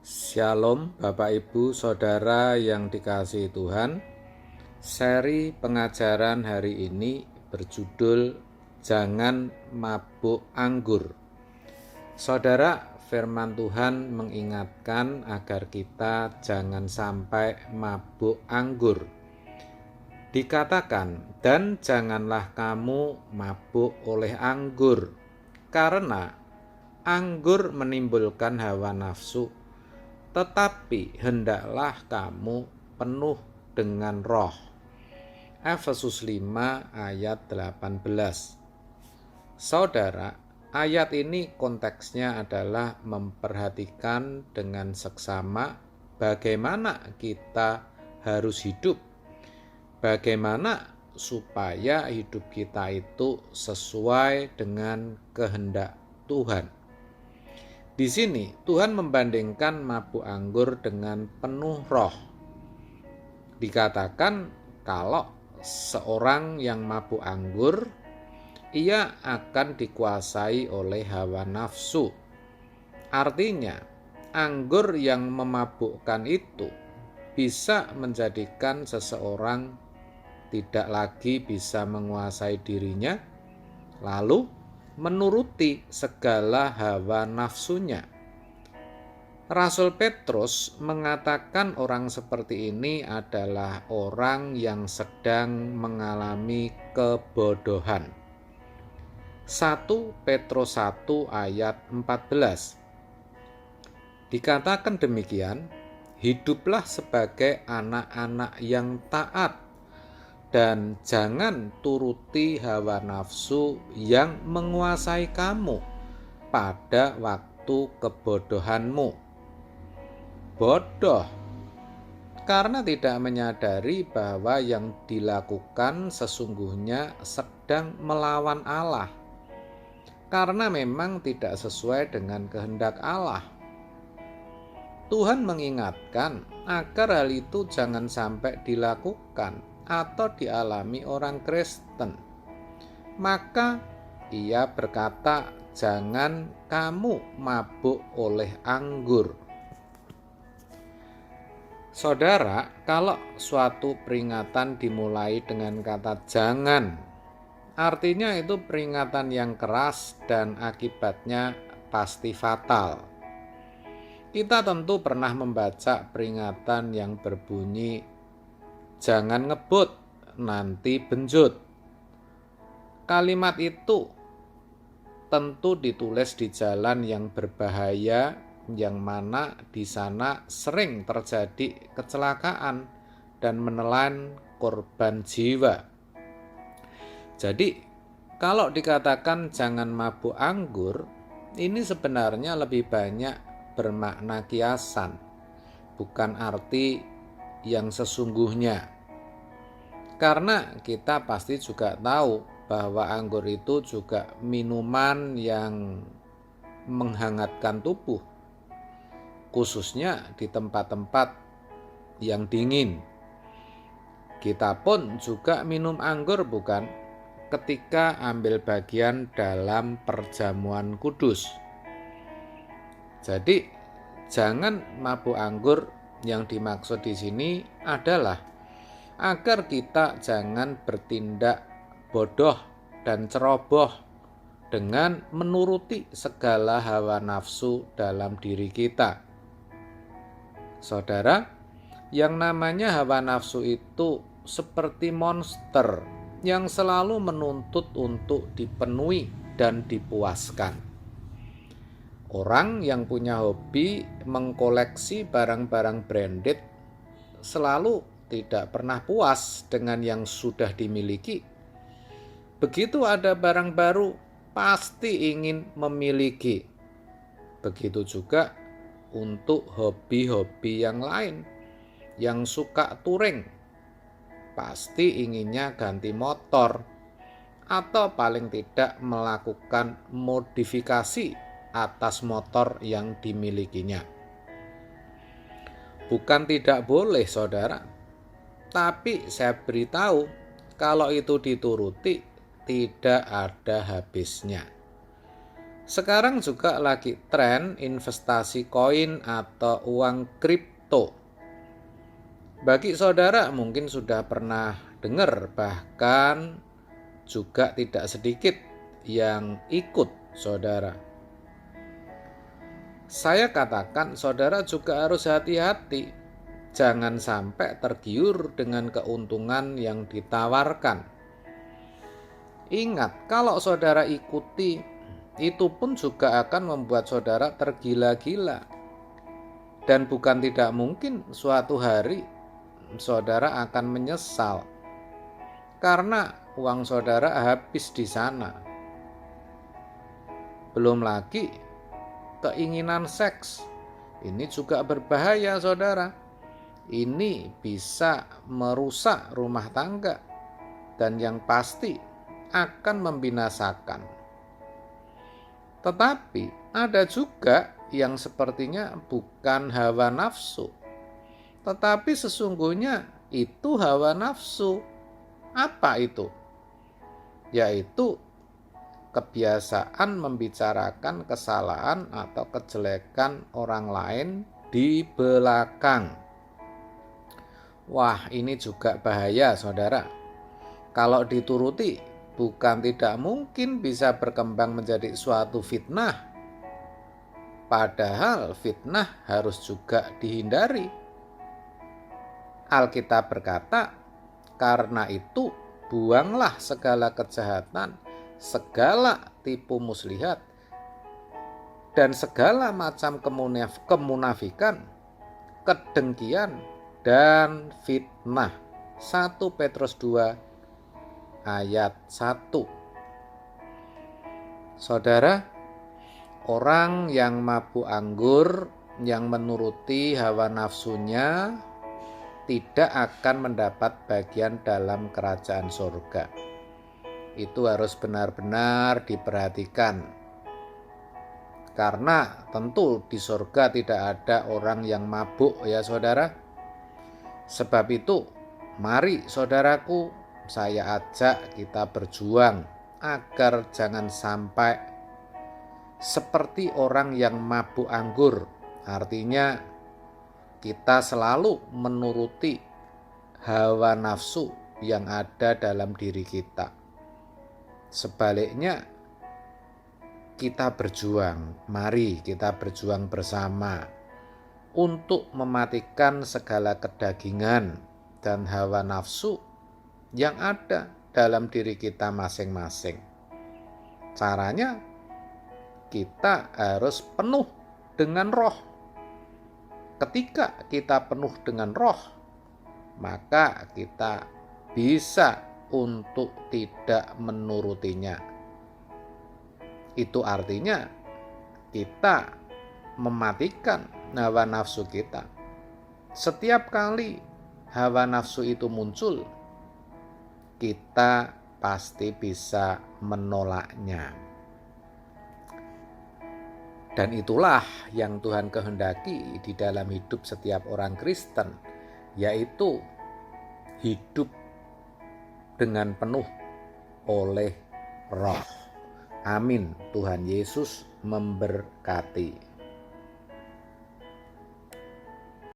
Shalom Bapak Ibu Saudara yang dikasihi Tuhan. Seri pengajaran hari ini berjudul Jangan Mabuk Anggur. Saudara, firman Tuhan mengingatkan agar kita jangan sampai mabuk anggur. Dikatakan, dan janganlah kamu mabuk oleh anggur, karena anggur menimbulkan hawa nafsu, tetapi hendaklah kamu penuh dengan roh. Efesus 5 ayat 18. Saudara, ayat ini konteksnya adalah memperhatikan dengan seksama bagaimana kita harus hidup. Bagaimana supaya hidup kita itu sesuai dengan kehendak Tuhan. Di sini Tuhan membandingkan mabuk anggur dengan penuh roh. Dikatakan kalau seorang yang mabuk anggur, ia akan dikuasai oleh hawa nafsu. Artinya, anggur yang memabukkan itu bisa menjadikan seseorang tidak lagi bisa menguasai dirinya, lalu menuruti segala hawa nafsunya. Rasul Petrus mengatakan orang seperti ini adalah orang yang sedang mengalami kebodohan. 1 Petrus 1 ayat 14. Dikatakan demikian, hiduplah sebagai anak-anak yang taat, dan jangan turuti hawa nafsu yang menguasai kamu pada waktu kebodohanmu. Bodoh karena tidak menyadari bahwa yang dilakukan sesungguhnya sedang melawan Allah, karena memang tidak sesuai dengan kehendak Allah. Tuhan mengingatkan agar hal itu jangan sampai dilakukan atau dialami orang Kristen. Maka ia berkata, jangan kamu mabuk oleh anggur. Saudara, kalau suatu peringatan dimulai dengan kata jangan, artinya itu peringatan yang keras dan akibatnya pasti fatal. Kita tentu pernah membaca peringatan yang berbunyi, jangan ngebut, nanti benjut. Kalimat itu tentu ditulis di jalan yang berbahaya, yang mana di sana sering terjadi kecelakaan dan menelan korban jiwa. Jadi, kalau dikatakan jangan mabuk anggur, ini sebenarnya lebih banyak bermakna kiasan, bukan arti yang sesungguhnya. Karena kita pasti juga tahu bahwa anggur itu juga minuman yang menghangatkan tubuh, khususnya di tempat-tempat yang dingin. Kita pun juga minum anggur, bukan? Ketika ambil bagian dalam perjamuan kudus. Jadi, jangan mabuk anggur. Yang dimaksud di sini adalah agar kita jangan bertindak bodoh dan ceroboh dengan menuruti segala hawa nafsu dalam diri kita. Saudara, yang namanya hawa nafsu itu seperti monster yang selalu menuntut untuk dipenuhi dan dipuaskan. Orang yang punya hobi mengkoleksi barang-barang branded selalu tidak pernah puas dengan yang sudah dimiliki. Begitu ada barang baru, pasti ingin memiliki. Begitu juga untuk hobi-hobi yang lain. Yang suka touring, pasti inginnya ganti motor, atau paling tidak melakukan modifikasi atas motor yang dimilikinya. Bukan tidak boleh, saudara, tapi saya beritahu, kalau itu dituruti tidak ada habisnya. Sekarang juga lagi tren investasi koin atau uang kripto. Bagi saudara mungkin sudah pernah dengar, bahkan juga tidak sedikit yang ikut saudara. Saya katakan saudara juga harus hati-hati. Jangan sampai tergiur dengan keuntungan yang ditawarkan. Ingat, kalau saudara ikuti, itu pun juga akan membuat saudara tergila-gila. Dan bukan tidak mungkin suatu hari saudara akan menyesal karena uang saudara habis di sana. Belum lagi keinginan seks. Ini juga berbahaya saudara. Ini bisa merusak rumah tangga dan yang pasti akan membinasakan. Tetapi ada juga yang sepertinya bukan hawa nafsu, tetapi sesungguhnya itu hawa nafsu. Apa itu? Yaitu kebiasaan membicarakan kesalahan atau kejelekan orang lain di belakang. Wah, ini juga bahaya saudara. Kalau dituruti, bukan tidak mungkin bisa berkembang menjadi suatu fitnah. Padahal fitnah harus juga dihindari. Alkitab berkata, karena itu buanglah segala kejahatan, segala tipu muslihat, dan segala macam kemunafikan, kedengkian, dan fitnah. 1 Petrus 2 ayat 1. Saudara, orang yang mabuk anggur, yang menuruti hawa nafsunya, tidak akan mendapat bagian dalam kerajaan surga. Itu harus benar-benar diperhatikan. Karena tentu di surga tidak ada orang yang mabuk ya saudara. Sebab itu, mari saudaraku, saya ajak kita berjuang agar jangan sampai seperti orang yang mabuk anggur. Artinya kita selalu menuruti hawa nafsu yang ada dalam diri kita. Sebaliknya, kita berjuang, mari kita berjuang bersama untuk mematikan segala kedagingan dan hawa nafsu yang ada dalam diri kita masing-masing. Caranya, kita harus penuh dengan roh. Ketika kita penuh dengan roh, maka kita bisa untuk tidak menurutinya. Itu artinya kita mematikan hawa nafsu kita. Setiap kali hawa nafsu itu muncul, kita pasti bisa menolaknya. Dan itulah yang Tuhan kehendaki di dalam hidup setiap orang Kristen, yaitu hidup dengan penuh oleh roh. Amin. Tuhan Yesus memberkati.